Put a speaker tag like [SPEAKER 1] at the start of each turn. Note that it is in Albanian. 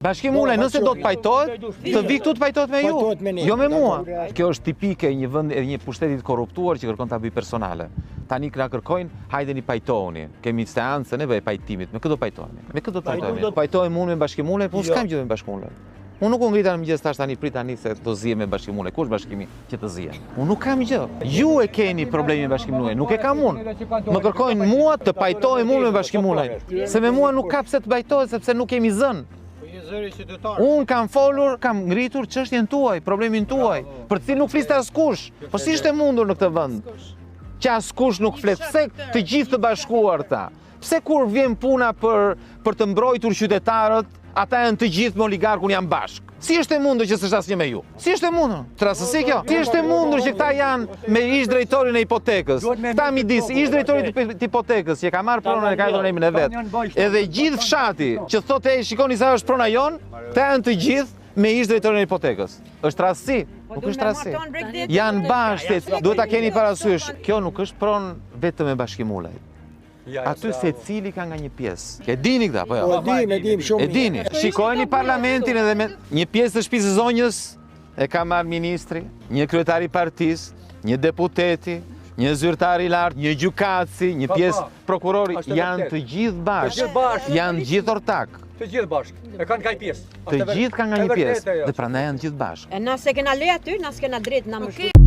[SPEAKER 1] Bashkimule, nëse do të pajtohet, të vi këtu të pajtohet me ju, jo me mua. Kjo është tipike një vend edhe një pushtetit korruptuar që kërkon ta bëj personale. Tani na kërkojnë, hajdeni pajtohuni. Kemi seancën e pajtimit. Me këtë do pajtohemi. Me këtë do të pajtohemi. Pajtohem unë me Bashkimule, po s'kam gjë me Bashkimule. Unë nuk u ngrita në mëngjes tash tani prit tani se do zihem me Bashkimule. Ku është bashkimi që të zihem? Unë nuk kam gjë. Ju e keni problemin me Bashkimule, nuk e kam unë. Më kërkojnë mua të pajtohem unë me Bashkimule. Se me mua nuk ka pse të pajtohet sepse nuk kemi zën. Unë kam folur, kam ngritur çështjen tuaj, problemin tuaj, për të cilin nuk fliste askush. Po si ishte mundur në këtë vend? Që askush nuk flet, pse të gjithë të bashkuarta? Pse kur vjen puna për të mbrojtur qytetarët, ata janë të gjithë me oligarkun janë bashk? Si është e mundur që s'është asnjë me ju? Si është e mundur? Trasësi kjo? Si është e mundur që këta janë me ish drejtorin e hipotekës? Këta midis ish drejtorit të hipotekës që ka marrë pronën e ka hedhur emrin e vet. Edhe gjithë fshati që thotë e shikoni sa është prona jon, këta janë të gjithë me ish drejtorin e hipotekës. Është rastësi? Nuk është rastësi. Janë bashkë, duhet ta keni parasysh. Kjo nuk është pronë vetëm e Bashkimulej. Aty se cili ka nga një pjesë. E dini këta, po jo?
[SPEAKER 2] E dim shumë.
[SPEAKER 1] E dini. Shikojeni parlamentin edhe me një pjesë të shtëpisë së zonjës e ka marrë ministri, një kryetari i partisë, një deputeti, një zyrtar i lartë, një gjykatësi, një pjesë prokurori, janë të gjithë bashkë. Janë gjithë ortak.
[SPEAKER 2] Të gjithë bashkë. E kanë nga një pjesë.
[SPEAKER 1] Të gjithë kanë nga një pjesë. Dhe prandaj janë të gjithë bashkë.
[SPEAKER 3] Na se kena le aty, na s'kena drejt na më